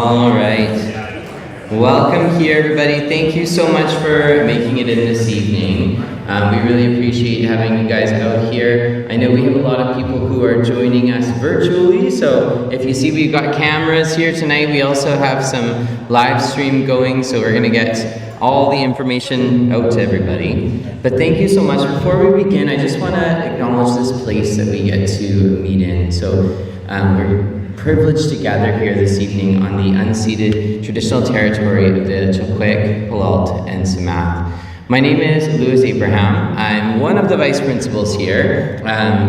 All right. Welcome here, everybody. Thank you so much for making it in this evening. We really appreciate having you guys out here. I know we have a lot of people who are joining us virtually, so if you see we've got cameras here tonight, we also have some live stream going, so we're going to get all the information out to everybody. But thank you so much. Before we begin, I just want to acknowledge this place that we get to meet in. So we're privileged to gather here this evening on the unceded traditional territory of the Chilkwik, Palaalt, and Sumac. My name is Louis Abraham. I'm one of the vice principals here.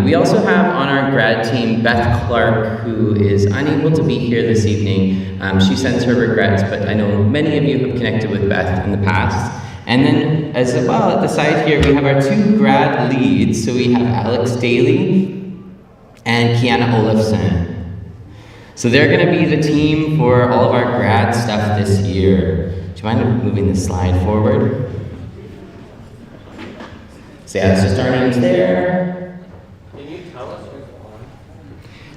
We also have on our grad team Beth Clark, who is unable to be here this evening. She sends her regrets, but I know many of you have connected with Beth in the past. And then as well at the side here, we have our two grad leads. So we have Alex Daly and Kiana Olafson. So they're going to be the team for all of our grad stuff this year. Do you mind moving the slide forward? So yeah, it's just our names there. Can you tell us who's on?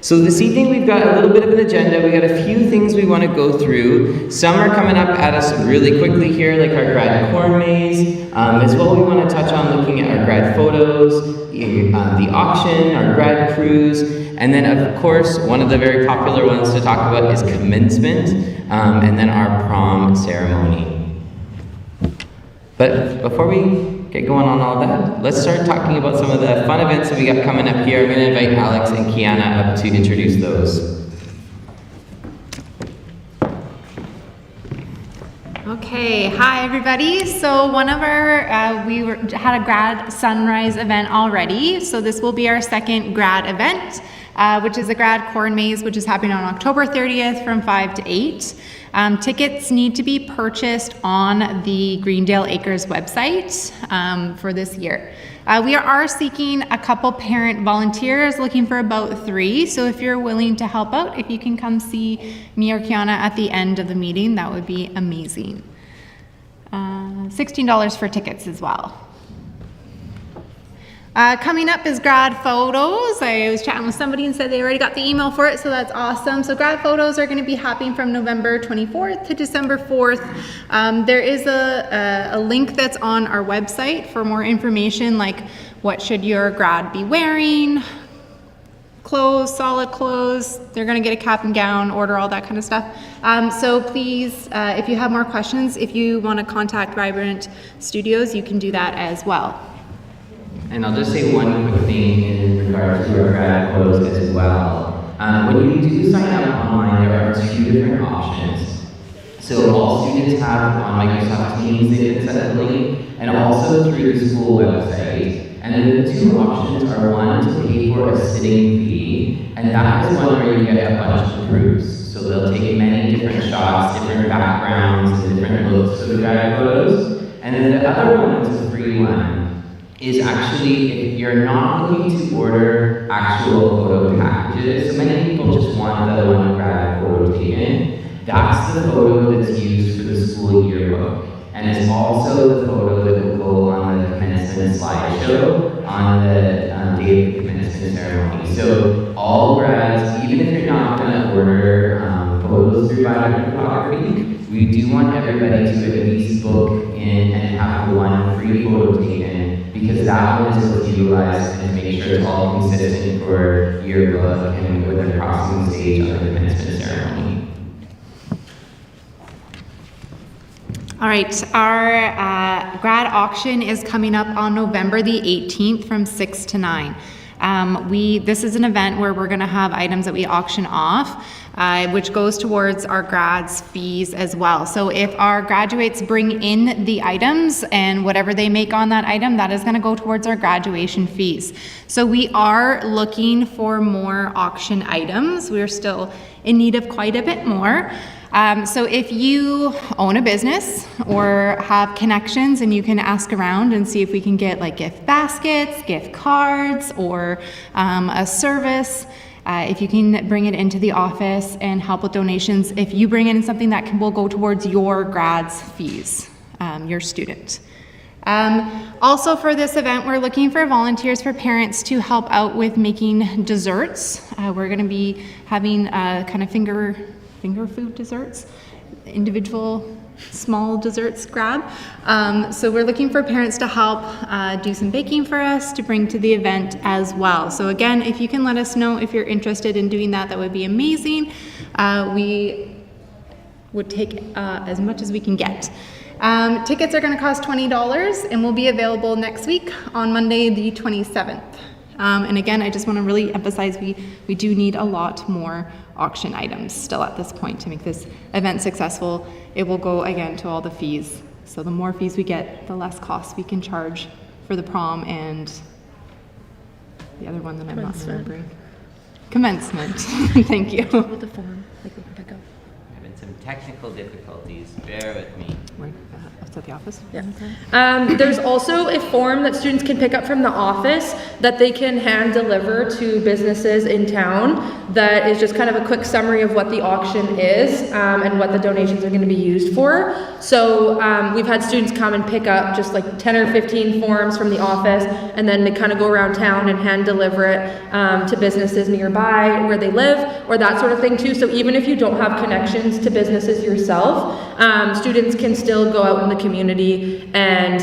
So this evening we've got a little bit of an agenda. We got a few things we want to go through. Some are coming up at us really quickly here, like our grad corn maze. As well, we want to touch on looking at our grad photos, the auction, our grad cruise. And then, of course, one of the very popular ones to talk about is commencement, and then our prom ceremony. But before we get going on all that, let's start talking about some of the fun events that we got coming up here. I'm going to invite Alex and Kiana up to introduce those. Okay, hi everybody. So one of our, had a grad sunrise event already. So this will be our second grad event, which is a grad corn maze, which is happening on October 30th from 5 to 8. Tickets need to be purchased on the Greendale Acres website for this year. We are seeking a couple parent volunteers, looking for about 3. So if you're willing to help out, if you can come see me or Kiana at the end of the meeting, that would be amazing. $16 for tickets as well. Coming up is grad photos. I was chatting with somebody and said they already got the email for it, so that's awesome. So grad photos are going to be happening from November 24th to December 4th. There is a link that's on our website for more information, like what should your grad be wearing, clothes, solid clothes. They're going to get a cap and gown, order all that kind of stuff. So please, if you have more questions, if you want to contact Vibrant Studios, you can do that as well. And I'll just say one quick thing in regards to our grad clothes as well. When you do sign up online, there are 2 different options. So all students have on Microsoft Teams, they can set a link, and also through the school website. And then the 2 options are one to pay for a sitting fee, and that is one where you get a bunch of proofs. So they'll take many different shots, different backgrounds, and different looks of the grad photos. And then the other one, which is a free one, is actually if you're not looking to order actual photo packages. So many people just want the one grad photo taken. That's the photo that's used for the school yearbook. And it's also the photo that will go on the commencement slideshow on the day of the commencement ceremony. So all grads, even if you're not going to order photos through Vibrant Photography, we do want everybody to at least book in and have the one free photo taken, because that one is what's utilized and make sure it's all consistent for yearbook and with the crossing stage on the commencement ceremony. All right, our grad auction is coming up on November the 18th from 6 to 9. This is an event where we're going to have items that we auction off, which goes towards our grads' fees as well. So if our graduates bring in the items and whatever they make on that item, that is going to go towards our graduation fees. So we are looking for more auction items. We're still in need of quite a bit more. So if you own a business or have connections, and you can ask around and see if we can get like gift baskets, gift cards, or a service. If you can bring it into the office and help with donations, if you bring in something that will go towards your grad's fees, your student. Also for this event, we're looking for volunteers for parents to help out with making desserts. We're going to be having kind of finger finger food desserts, individual small desserts grab. So we're looking for parents to help do some baking for us to bring to the event as well. So again, if you can let us know if you're interested in doing that, that would be amazing. We would take as much as we can get. Tickets are going to cost $20 and will be available next week on Monday the 27th. And again, I just want to really emphasize we do need a lot more auction items still at this point to make this event successful. It will go again to all the fees. So the more fees we get, the less costs we can charge for the prom and the other one that I'm not remembering. Commencement. Thank you. With the form, like we can pick up. Having some technical difficulties. Bear with me. Where? It's at the office? Yeah. There's also a form that students can pick up from the office that they can hand deliver to businesses in town that is just kind of a quick summary of what the auction is and what the donations are going to be used for. So we've had students come and pick up just like 10 or 15 forms from the office, and then they kind of go around town and hand deliver it to businesses nearby where they live or that sort of thing too. So even if you don't have connections to businesses yourself, students can still go out in the community and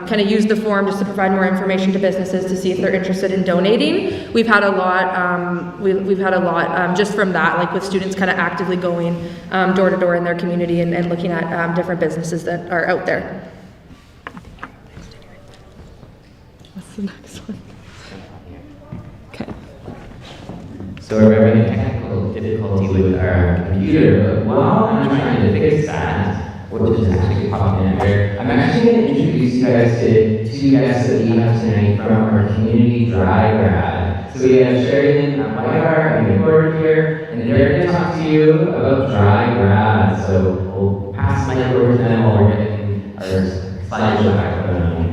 kind of use the form just to provide more information to businesses to see if they're interested in donating. We've had a lot, we've had a lot just from that, like with students kind of actively going door to door in their community and looking at different businesses that are out there. What's the next one? Okay. So we're having a technical difficulty with our computer, but while I'm trying to fix that, which is actually popping in here, I'm actually going to introduce you guys to two guests that we have tonight from our community dry grad. So we have Sheridan Whiteheart and Gordon here, and they're going to talk to you about dry grad. So we'll pass the mic over to them while we're getting our slideshow back up and running.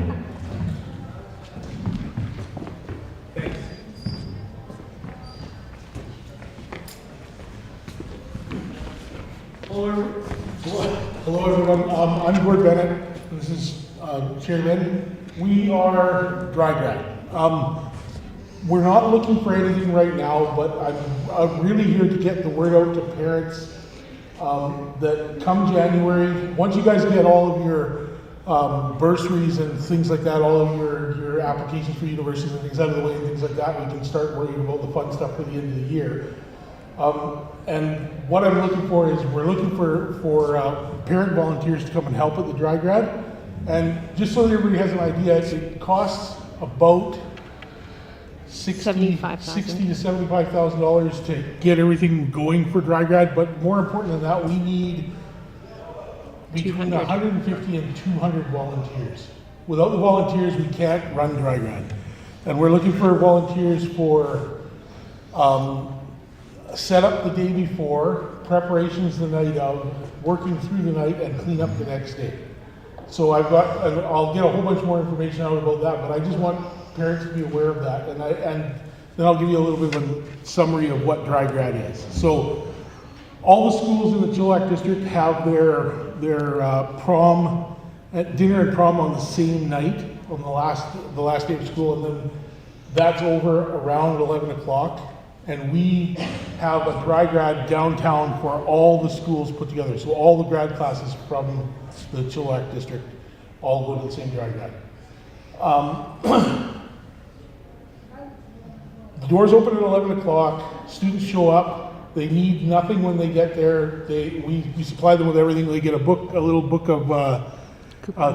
Hello everyone, I'm Gord Bennett, this is Chairman. We are dry grad. We're not looking for anything right now, but I'm really here to get the word out to parents that come January, once you guys get all of your bursaries and things like that, all of your applications for universities and things out of the way and things like that, we can start worrying about the fun stuff for the end of the year. And what I'm looking for is we're looking for parent volunteers to come and help at the dry grad. And just so that everybody has an idea, it costs about $60,000 to $75,000 to get everything going for dry grad. But more important than that, we need between 150 and 200 volunteers. Without the volunteers, we can't run dry grad. And we're looking for volunteers for set up the day before, preparations the night of, working through the night, and clean up the next day. So I'll get a whole bunch more information out about that, but I just want parents to be aware of that, and then I'll give you a little bit of a summary of what dry grad is. So all the schools in the Chilliwack district have their prom, dinner and prom on the same night, on the last day of school, and then that's over around 11 o'clock. And we have a dry grad downtown for all the schools put together. So all the grad classes from the Chilliwack district all go to the same dry grad. The doors open at 11 o'clock. Students show up. They need nothing when they get there. We supply them with everything. They get a little book of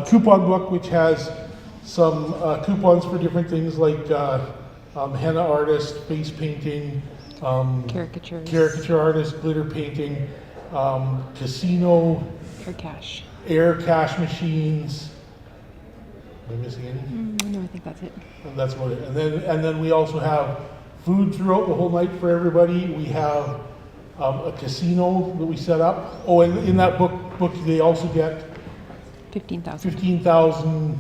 coupon book, which has some coupons for different things like henna artist, face painting, caricature artist, glitter painting, casino, air cash machines. Am I missing any? No, I think that's it. And that's what it. And then we also have food throughout the whole night for everybody. We have a casino that we set up. Oh, and in that book they also get $15,000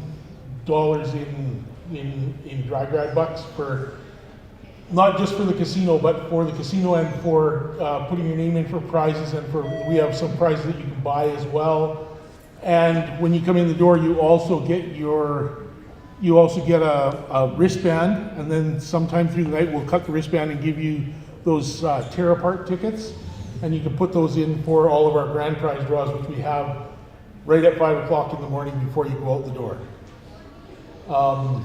in dry grad bucks for not just for the casino, but for the casino and for putting your name in for prizes, and we have some prizes that you can buy as well. And when you come in the door, you also get a wristband, and then sometime through the night we'll cut the wristband and give you those tear apart tickets. and you can put those in for all of our grand prize draws, which we have right at 5 o'clock in the morning before you go out the door. What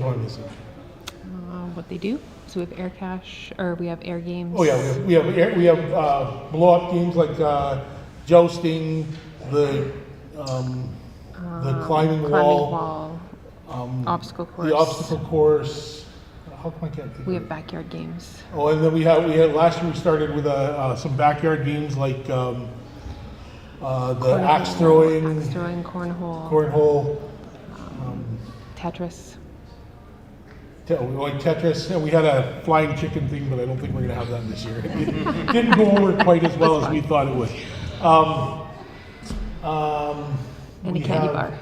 am I missing? What they do. So we have air cash, or we have air games. Oh yeah, we have blow-up games like jousting, the climbing wall, obstacle course. the obstacle course. How come I can't think? We of have backyard games. Oh, and then we had last year we started with some backyard games like the axe throwing, cornhole, Tetris. Like Tetris, and we had a flying chicken thing, but I don't think we're gonna have that this year. It didn't go over quite as well as we thought it would. And a candy bar.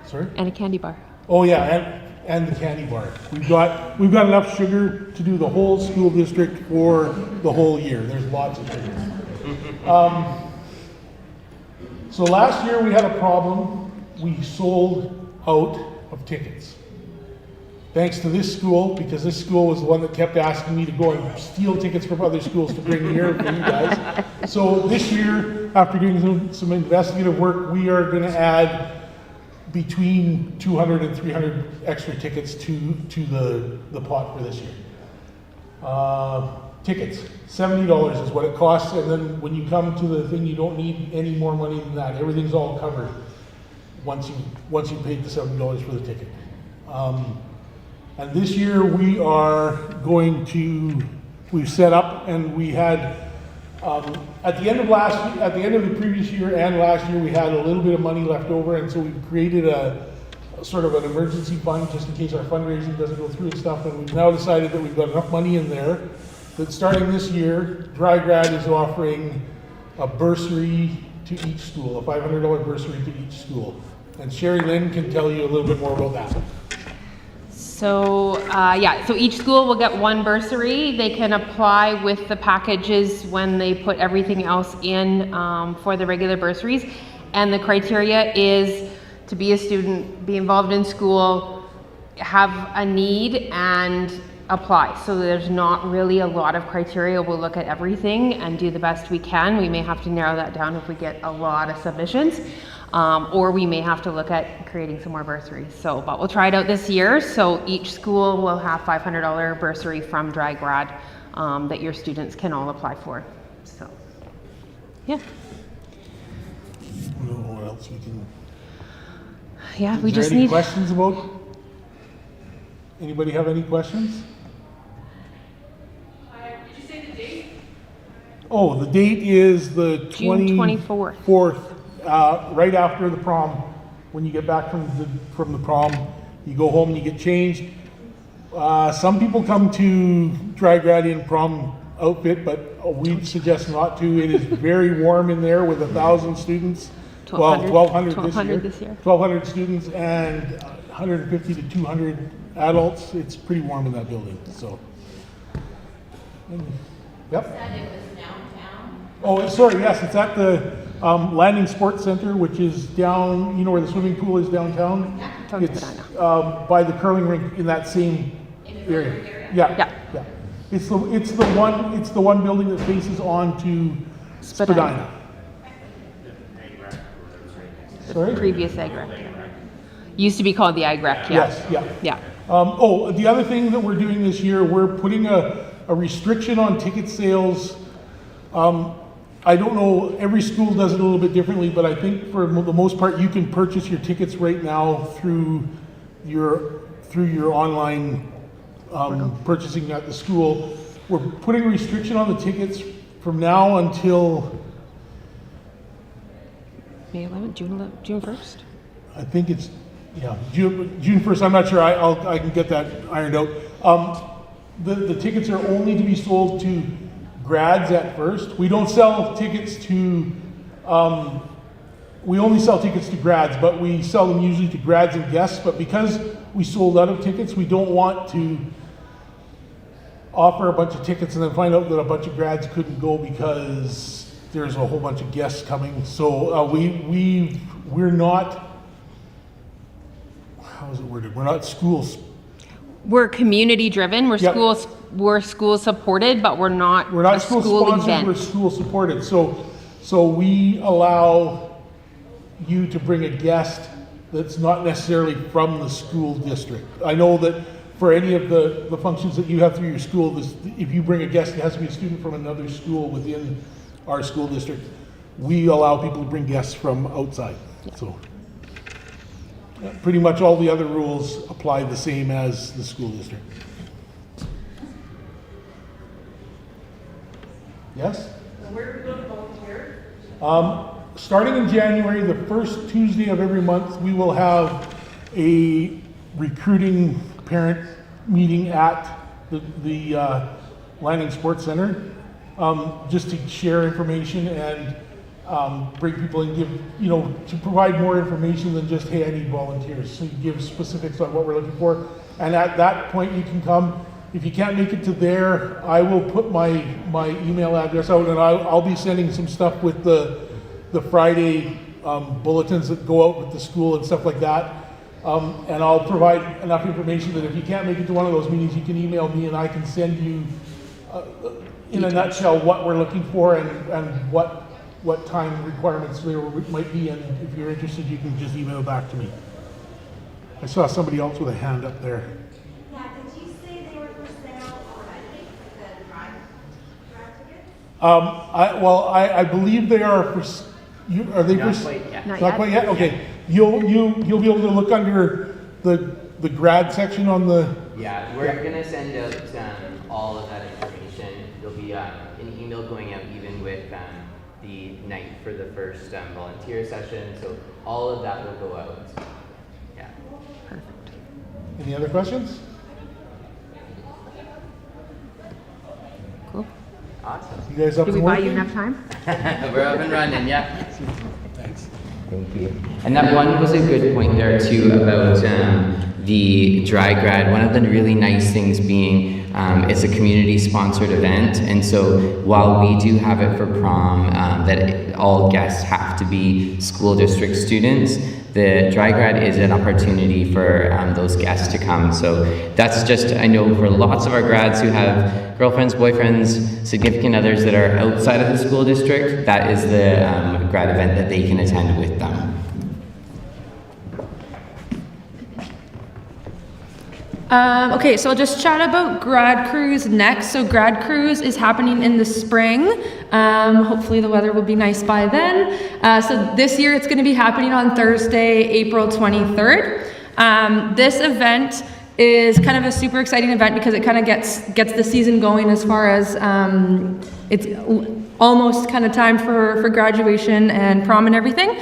Sorry? And a candy bar. Oh yeah, and the candy bar. We've got enough sugar to do the whole school district for the whole year. There's lots of sugar. So last year we had a problem. We sold out of tickets. Thanks to this school, because this school was the one that kept asking me to go and steal tickets from other schools to bring here for you guys. So this year, after doing some investigative work, we are going to add between 200 and 300 extra tickets to the pot for this year. Tickets, $70 is what it costs, and then when you come to the thing, you don't need any more money than that. Everything's all covered once you paid the $70 for the ticket. And this year we are we've set up, and we had, at the end of the previous year and last year, we had a little bit of money left over, and so we created a sort of an emergency fund just in case our fundraising doesn't go through and stuff, and we've now decided that we've got enough money in there that starting this year, Grad is offering a bursary to each school, a $500 bursary to each school. And Sherry Lynn can tell you a little bit more about that. So so each school will get one bursary. They can apply with the packages when they put everything else in for the regular bursaries. And the criteria is to be a student, be involved in school, have a need, and apply. So there's not really a lot of criteria. We'll look at everything and do the best we can. We may have to narrow that down if we get a lot of submissions. Or we may have to look at creating some more bursaries. But we'll try it out this year. So each school will have $500 bursary from Grad that your students can all apply for. So, yeah. I don't know what else we can. Yeah, we Is there just any need. questions about? Anybody have any questions? Did you say the date? Oh, the date is the June 24th. 24th. Right after the prom. When you get back from the prom, you go home and you get changed. Some people come to Grad in prom outfit, but we'd suggest not to. It is very warm in there with 1,000 students. 1,200 this year. 1,200 students and 150 to 200 adults. It's pretty warm in that building. So, yep. Said it was downtown. Oh, sorry. Yes, it's at the Landing Sports Center, which is down. You know where the swimming pool is downtown. Down It's Spadina. by the curling rink in that same area. Yeah. It's the one building that faces onto Spadina. Sorry? Previous AgRec. Used to be called the AgRec, yeah. Yes. Yeah. Yeah. The other thing that we're doing this year, we're putting a restriction on ticket sales. I don't know, every school does it a little bit differently, but I think for the most part, you can purchase your tickets right now through your online purchasing at the school. We're putting a restriction on the tickets from now until, May 11th, June 1st? I think it's, June 1st. I'm not sure. I can get that ironed out. The tickets are only to be sold to grads at first. We don't sell tickets to, we only sell tickets to grads, but we sell them usually to grads and guests. But because we sold out of tickets, we don't want to offer a bunch of tickets and then find out that a bunch of grads couldn't go because there's a whole bunch of guests coming. So we're not, how is it worded? We're not schools. We're community driven, we're Yep. school supported, but we're not We're not a school school sponsored, event. we're school supported. So we allow you to bring a guest that's not necessarily from the school district. I know that for any of the functions that you have through your school, if you bring a guest, it has to be a student from another school within our school district. We allow people to bring guests from outside, so. Pretty much all the other rules apply the same as the school district. Yes? Where do we go to volunteer? Starting in January, the first Tuesday of every month, we will have a recruiting parent meeting at the Landing Sports Center, just to share information and bring people and give, to provide more information than just, hey, I need volunteers. So you give specifics on what we're looking for. And at that point, you can come. If you can't make it to there, I will put my email address out, and I'll be sending some stuff with the Friday bulletins that go out with the school and stuff like that. And I'll provide enough information that if you can't make it to one of those meetings, you can email me and I can send you, in a nutshell, what we're looking for and what time requirements there might be. And if you're interested, you can just email back to me. I saw somebody else with a hand up there. Yeah, did you say they were for sale already, the drive tickets? I believe they are for. Are they Not for? quite yet. Not quite yet. Okay, you'll be able to look under the grad section on the. Yeah, we're gonna send out all of that information. There'll be an email going out even with the night for the first volunteer session. So all of that will go out. Yeah. Any other questions? Cool. Awesome. You guys up Did and we buy you working? enough time? We're up and running, yeah. Thanks. Thank you. And that one was a good point there too about the dry grad. One of the really nice things being it's a community sponsored event, and so while we do have it for prom, all guests have to be school district students, the dry grad is an opportunity for those guests to come. So that's just, I know for lots of our grads who have girlfriends, boyfriends, significant others that are outside of the school district, that is the grad event that they can attend with them. Okay, so I'll just chat about Grad Cruise next. So Grad Cruise is happening in the spring. Hopefully the weather will be nice by then. So this year it's going to be happening on Thursday, April 23rd. This event is kind of a super exciting event because it kind of gets the season going as far as it's almost kind of time for graduation and prom and everything.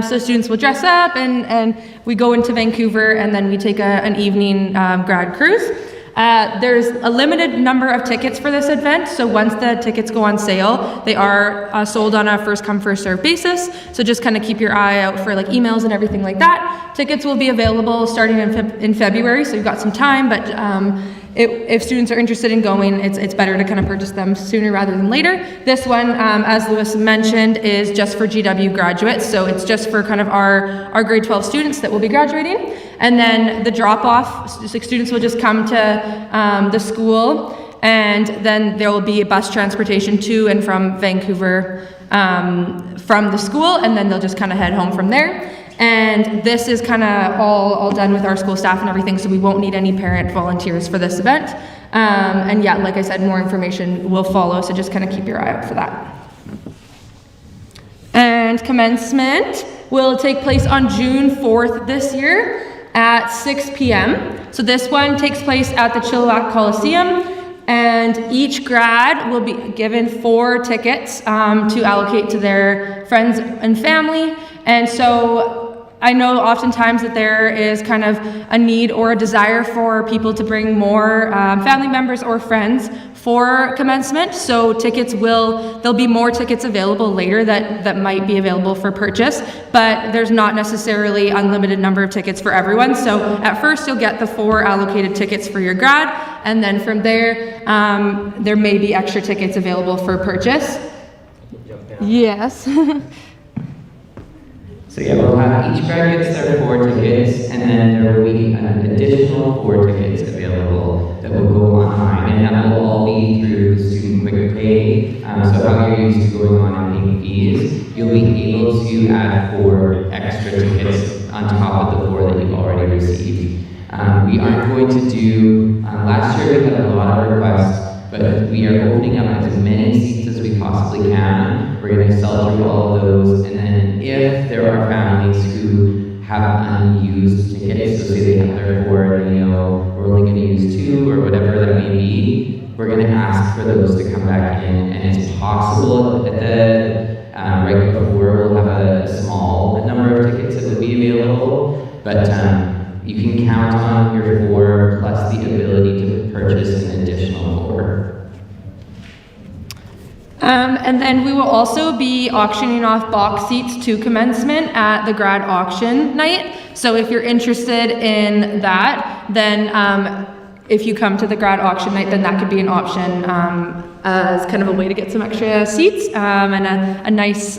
So students will dress up and we go into Vancouver and then we take an evening grad cruise. There's a limited number of tickets for this event, so once the tickets go on sale, they are sold on a first come first served basis. So just kind of keep your eye out for like emails and everything like that. Tickets will be available starting in February, so you've got some time, but if students are interested in going, it's better to kind of purchase them sooner rather than later. This one, as Lewis mentioned, is just for GW graduates, so it's just for kind of our grade 12 students that will be graduating. And then the drop-off, students will just come to the school, and then there will be bus transportation to and from Vancouver from the school, and then they'll just kind of head home from there. And this is kind of all done with our school staff and everything, so we won't need any parent volunteers for this event. And yeah, like I said, more information will follow, so just kind of keep your eye out for that. And commencement will take place on June 4th this year at 6 p.m. So this one takes place at the Chilliwack Coliseum, and each grad will be given 4 tickets to allocate to their friends and family. And so I know oftentimes that there is kind of a need or a desire for people to bring more family members or friends for commencement. So there'll be more tickets available later that might be available for purchase, but there's not necessarily unlimited number of tickets for everyone. So at first you'll get the 4 allocated tickets for your grad, and then from there, there may be extra tickets available for purchase. Yes. So yeah, we'll have each grad gets their 4 tickets, and then there will be an additional 4 tickets available that will go online, and that will all be through the student quick pay. So how you're used to going on and paying fees, you'll be able to add 4 extra tickets on top of the 4 that you've already received. We aren't going to do, last year we had a lot of requests, but we are opening up as many seats as we possibly can. We're going to sell through all of those, and then if there are families who have unused tickets, so say they have their 4 and they know we're only going to use 2 or whatever that may be, we're going to ask for those to come back in, and it's possible at the right before we'll have a small number of tickets that will be available, but you can count on your 4 plus the ability to purchase an additional 4. And then we will also be auctioning off box seats to commencement at the grad auction night. So if you're interested in that, then if you come to the grad auction night, then that could be an option as kind of a way to get some extra seats and a nice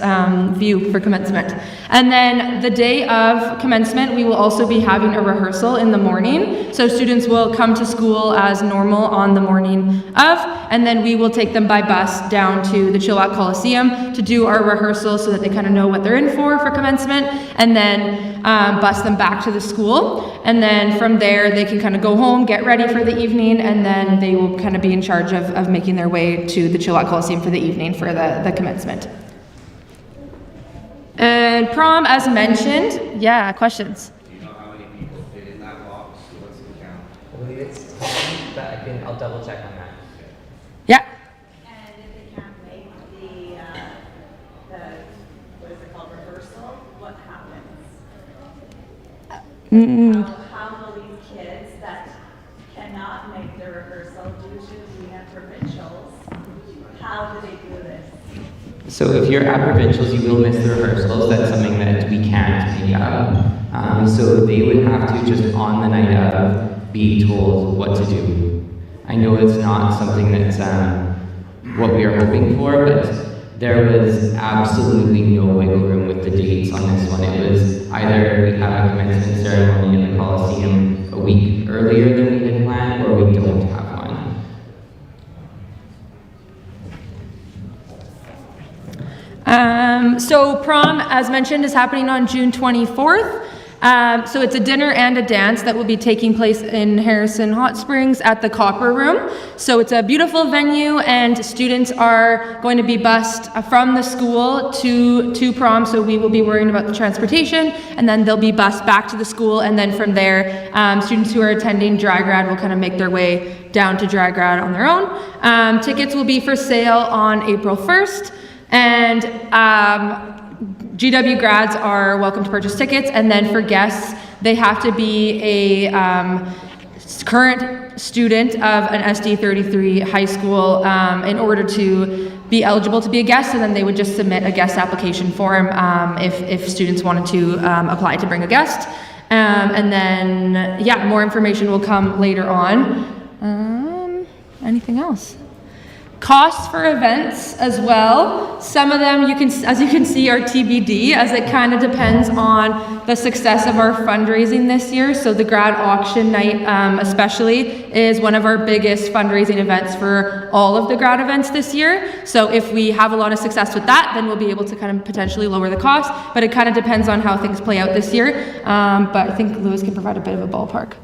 view for commencement. And then the day of commencement, we will also be having a rehearsal in the morning. So students will come to school as normal on the morning of, and then we will take them by bus down to the Chilliwack Coliseum to do our rehearsal so that they kind of know what they're in for commencement, and then bus them back to the school. And then from there, they can kind of go home, get ready for the evening, and then they will kind of be in charge of making their way to the Chilliwack Coliseum for the evening for the commencement. And prom, as mentioned, yeah, questions? Do you know how many people fit in that box? What's the count? I believe it's 10, but I'll double check on that. Yeah. And if they can't make the what is it called, rehearsal, what happens? How will these kids that cannot make the rehearsal due to being at provincials, how do they do this? So if you're at provincials, you will miss the rehearsals. That's something that we can't make up. So they would have to just on the night of be told what to do. I know it's not something that's what we are hoping for, but there was absolutely no wiggle room with the dates on this one. It was either we have a commencement ceremony in the Coliseum a week earlier than we had planned, or we don't have one. So prom, as mentioned, is happening on June 24th. So it's a dinner and a dance that will be taking place in Harrison Hot Springs at the Copper Room. So it's a beautiful venue, and students are going to be bused from the school to prom. So we will be worrying about the transportation, and then they'll be bused back to the school, and then from there, students who are attending Dry Grad will kind of make their way down to Dry Grad on their own. Tickets will be for sale on April 1st. And GW grads are welcome to purchase tickets, and then for guests, they have to be a current student of an SD 33 high school in order to be eligible to be a guest, and then they would just submit a guest application form if students wanted to apply to bring a guest. And then, yeah, more information will come later on. Anything else? Costs for events as well. Some of them, as you can see, are TBD, as it kind of depends on the success of our fundraising this year. So the grad auction night especially is one of our biggest fundraising events for all of the grad events this year. So if we have a lot of success with that, then we'll be able to kind of potentially lower the cost, but it kind of depends on how things play out this year. But I think Louis can provide a bit of a ballpark.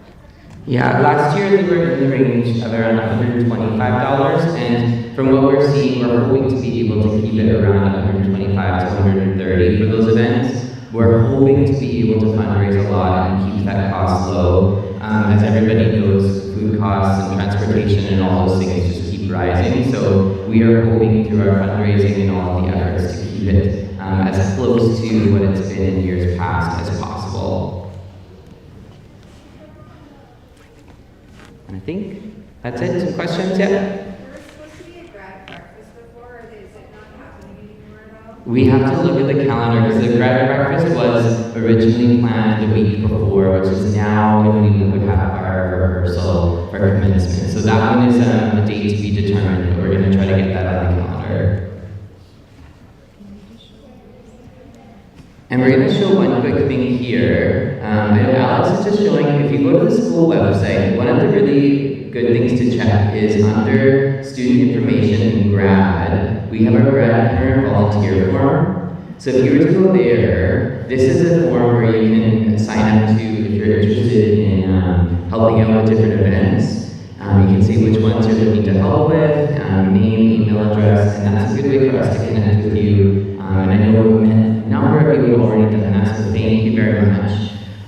Yeah, last year we were in the range of around $125, and from what we're seeing, we're hoping to be able to keep it around $125 to $130 for those events. We're hoping to be able to fundraise a lot and keep that cost low. As everybody knows, food costs and transportation and all those things just keep rising, so we are hoping through our fundraising and all the efforts to keep it as close to what it's been in years past as possible. I think that's it. Some questions yet? There was supposed to be a grad breakfast before, or is it not happening anymore though? We have to look at the calendar because the grad breakfast was originally planned the week before, which is now when we would have our rehearsal for commencement. So that one is a date to be determined, but we're going to try to get that on the calendar. And we're going to show one quick thing here. I know Alex is just showing, if you go to the school website, one of the really good things to check is under student information in Grad, we have our Grad parent volunteer form. So if you were to go there, this is a form where you can sign up to if you're interested in helping out with different events. You can see which ones you're looking to help with, name, email address, and that's a good way for us to connect with you. And I know a number of you have already done that, so thank you very much.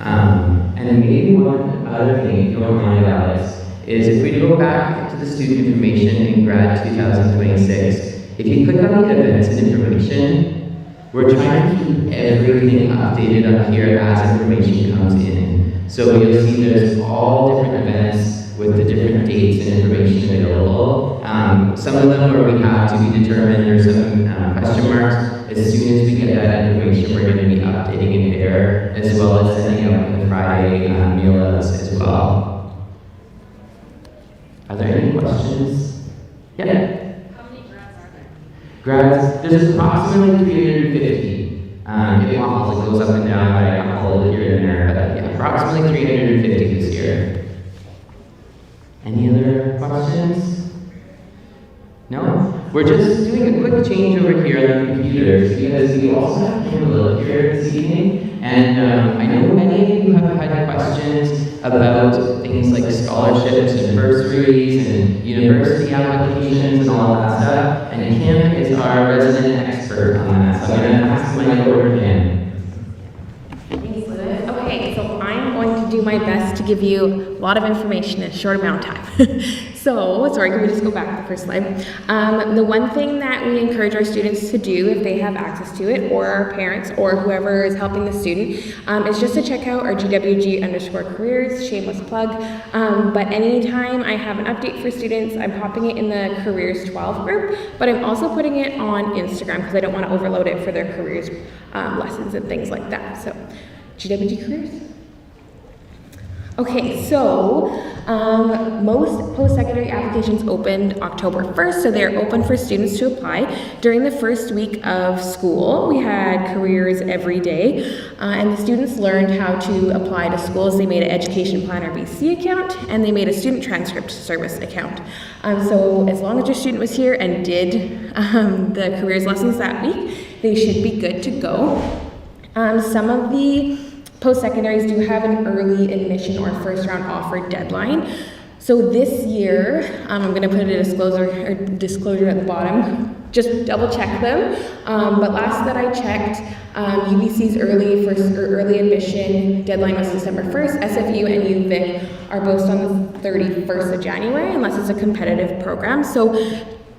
And maybe one other thing, if you don't mind, Alex, is if we go back to the student information in Grad 2026, if you click on the events and information, we're trying to keep everything updated up here as information comes in. So you'll see there's all different events with the different dates and information available. Some of them where we have to be determined, there's some question marks. As soon as we get that information, we're going to be updating in there, as well as sending out the Friday meal outs as well. Are there any questions? Yeah? How many grads are there? Grads, there's approximately 350. It goes up and down, but I can't hold it here and there, but yeah, approximately 350 this year. Any other questions? No? We're just doing a quick change over here on the computers because we also have Camilla here this evening. And I know many of you have had questions about things like scholarships and bursaries and university applications and all of that stuff. And Kim is our resident expert on that. So I'm going to pass the mic over to Kim. Thanks, Lewis. Okay, so I'm going to do my best to give you a lot of information in a short amount of time. Sorry, can we just go back to the first slide? The one thing that we encourage our students to do if they have access to it, or our parents, or whoever is helping the student, is just to check out our GWG_careers, shameless plug. But anytime I have an update for students, I'm popping it in the Careers 12 group, but I'm also putting it on Instagram because I don't want to overload it for their careers lessons and things like that. So, GWG Careers. Okay, so most post-secondary applications opened October 1st, so they're open for students to apply. During the first week of school, we had careers every day, and the students learned how to apply to schools. They made an Education Planner BC account, and they made a Student Transcript Service account. So as long as your student was here and did the careers lessons that week, they should be good to go. Some of the post-secondaries do have an early admission or first round offer deadline. So this year, I'm going to put a disclosure at the bottom. Just double check them. But last that I checked, UBC's early admission deadline was December 1st. SFU and UVic are both on the 31st of January, unless it's a competitive program. So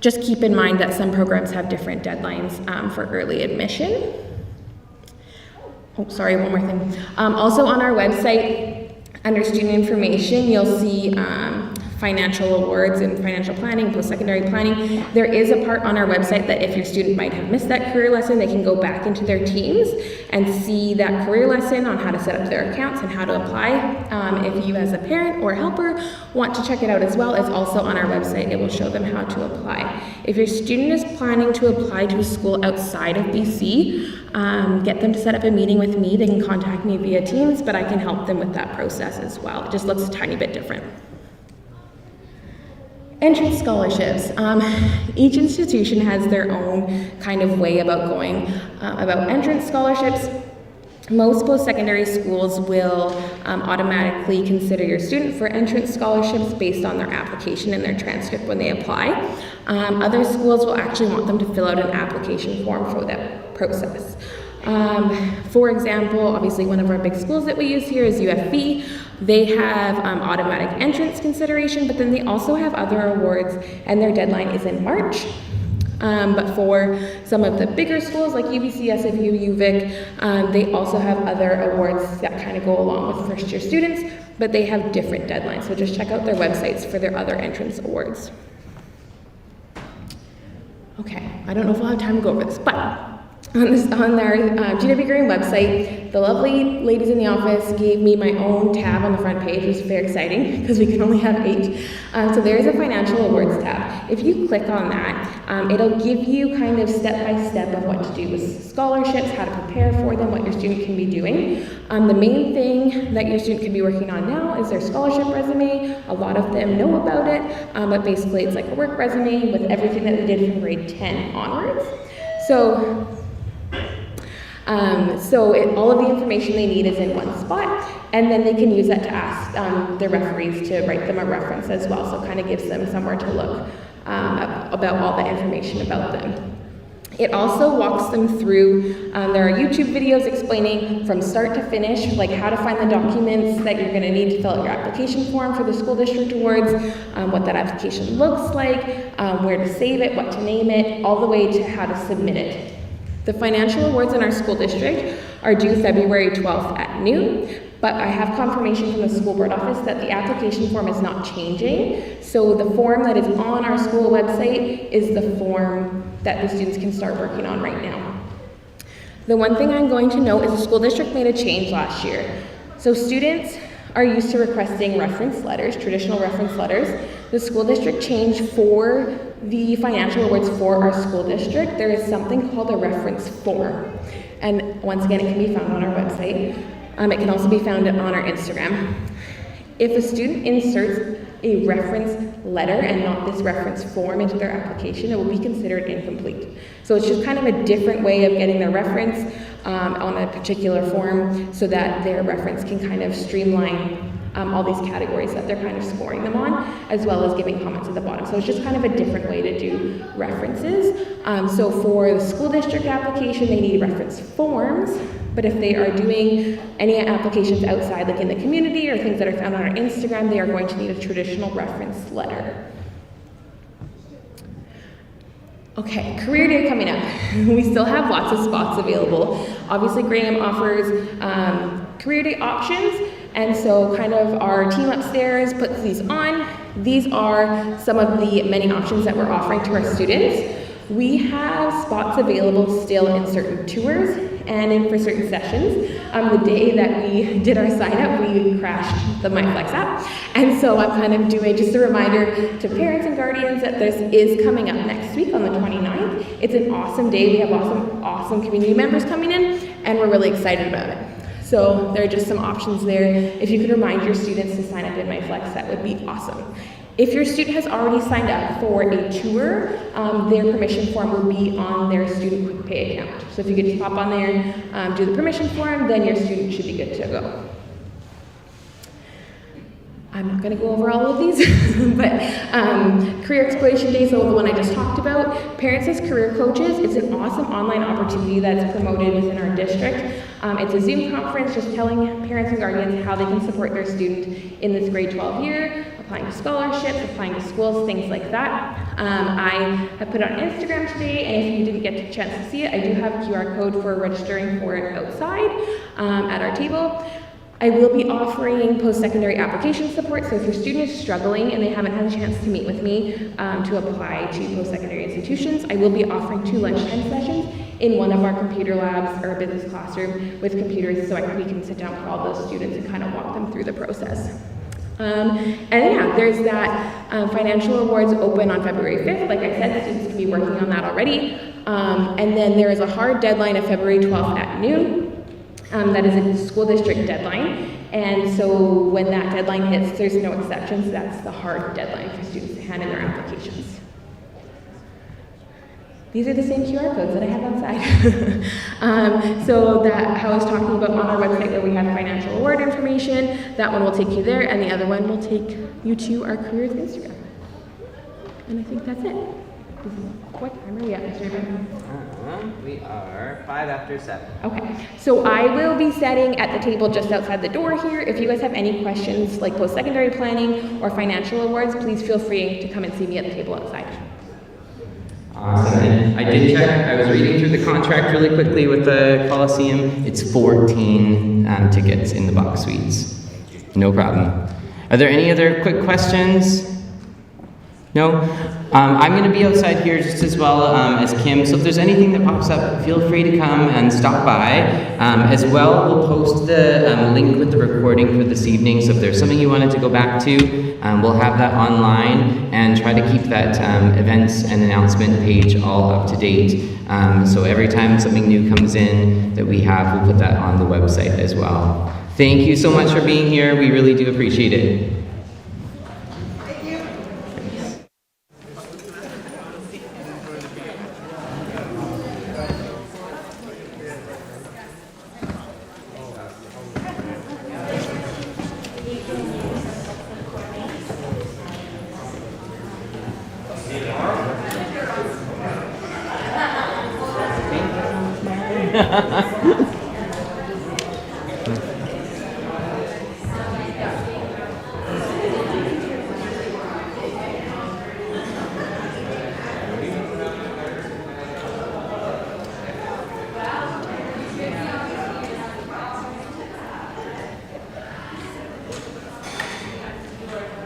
just keep in mind that some programs have different deadlines for early admission. Oh, sorry, one more thing. Also on our website, under student information, you'll see financial awards and financial planning, post-secondary planning. There is a part on our website that if your student might have missed that career lesson, they can go back into their teams and see that career lesson on how to set up their accounts and how to apply. If you as a parent or helper want to check it out as well, it's also on our website. It will show them how to apply. If your student is planning to apply to a school outside of BC, get them to set up a meeting with me. They can contact me via Teams, but I can help them with that process as well. It just looks a tiny bit different. Entrance scholarships. Each institution has their own kind of way about going about entrance scholarships. Most post-secondary schools will automatically consider your student for entrance scholarships based on their application and their transcript when they apply. Other schools will actually want them to fill out an application form for that process. For example, obviously one of our big schools that we use here is UFV. They have automatic entrance consideration, but then they also have other awards, and their deadline is in March. But for some of the bigger schools like UBC, SFU, UVic, they also have other awards that kind of go along with first year students, but they have different deadlines. So just check out their websites for their other entrance awards. Okay, I don't know if we'll have time to go over this, but on their GW Green website, the lovely ladies in the office gave me my own tab on the front page, which is very exciting because we can only have 8. So there's a financial awards tab. If you click on that, it'll give you kind of step-by-step of what to do with scholarships, how to prepare for them, what your student can be doing. The main thing that your student can be working on now is their scholarship resume. A lot of them know about it, but basically it's like a work resume with everything that they did from grade 10 onwards. All of the information they need is in one spot, and then they can use that to ask their referees to write them a reference as well, so it kind of gives them somewhere to look about all the information about them. It also walks them through, there are YouTube videos explaining from start to finish, like how to find the documents that you're gonna need to fill out your application form for the school district awards, what that application looks like, where to save it, what to name it, all the way to how to submit it. The financial awards in our school district are due February 12th at noon, but I have confirmation from the school board office that the application form is not changing. So the form that is on our school website is the form that the students can start working on right now. The one thing I'm going to note is the school district made a change last year. So students are used to requesting reference letters, traditional reference letters. The school district changed for the financial awards for our school district. There is something called a reference form. And once again, it can be found on our website. It can also be found on our Instagram. If a student inserts a reference letter and not this reference form into their application, it will be considered incomplete. So it's just kind of a different way of getting their reference on a particular form so that their reference can kind of streamline all these categories that they're kind of scoring them on, as well as giving comments at the bottom. So it's just kind of a different way to do references. So for the school district application, they need reference forms, but if they are doing any applications outside, like in the community or things that are found on our Instagram, they are going to need a traditional reference letter. Okay, career day coming up. We still have lots of spots available. Obviously, Graham offers career day options, and so kind of our team upstairs puts these on. These are some of the many options that we're offering to our students. We have spots available still in certain tours and for certain sessions. The day that we did our sign up, we crashed the MyFlex app. And so I'm kind of doing just a reminder to parents and guardians that this is coming up next week on the 29th. It's an awesome day. We have awesome community members coming in, and we're really excited about it. So there are just some options there. If you could remind your students to sign up in MyFlex, that would be awesome. If your student has already signed up for a tour, their permission form will be on their student quick pay account. So if you could just pop on there, do the permission form, then your student should be good to go. I'm not going to go over all of these, but Career Exploration Day, so the one I just talked about. Parents as Career Coaches, it's an awesome online opportunity that's promoted within our district. It's a Zoom conference just telling parents and guardians how they can support their student in this grade 12 year, applying to scholarships, applying to schools, things like that. I have put it on Instagram today, and if you didn't get a chance to see it, I do have a QR code for registering for it outside at our table. I will be offering post-secondary application support, so if your student is struggling and they haven't had a chance to meet with me to apply to post-secondary institutions, I will be offering 2 lunchtime sessions in one of our computer labs or a business classroom with computers, so we can sit down with all those students and kind of walk them through the process. And yeah, there's that financial awards open on February 5th. Like I said, students can be working on that already. And then there is a hard deadline of February 12th at noon. That is a school district deadline, and so when that deadline hits, there's no exceptions. That's the hard deadline for students to hand in their applications. These are the same QR codes that I have outside. So that how I was talking about on our website where we have financial award information, that one will take you there, and the other one will take you to our careers Instagram. And I think that's it. What time are we at, Mr. Abraham? We are 5 after 7. Okay, so I will be sitting at the table just outside the door here. If you guys have any questions like post-secondary planning or financial awards, please feel free to come and see me at the table outside. Awesome. And I did check, I was reading through the contract really quickly with the Coliseum. It's 14 tickets in the box suites. No problem. Are there any other quick questions? No? I'm going to be outside here just as well as Kim, so if there's anything that pops up, feel free to come and stop by. As well, we'll post the link with the recording for this evening, so if there's something you wanted to go back to, we'll have that online and try to keep that events and announcement page all up to date. So every time something new comes in that we have, we'll put that on the website as well. Thank you so much for being here. We really do appreciate it.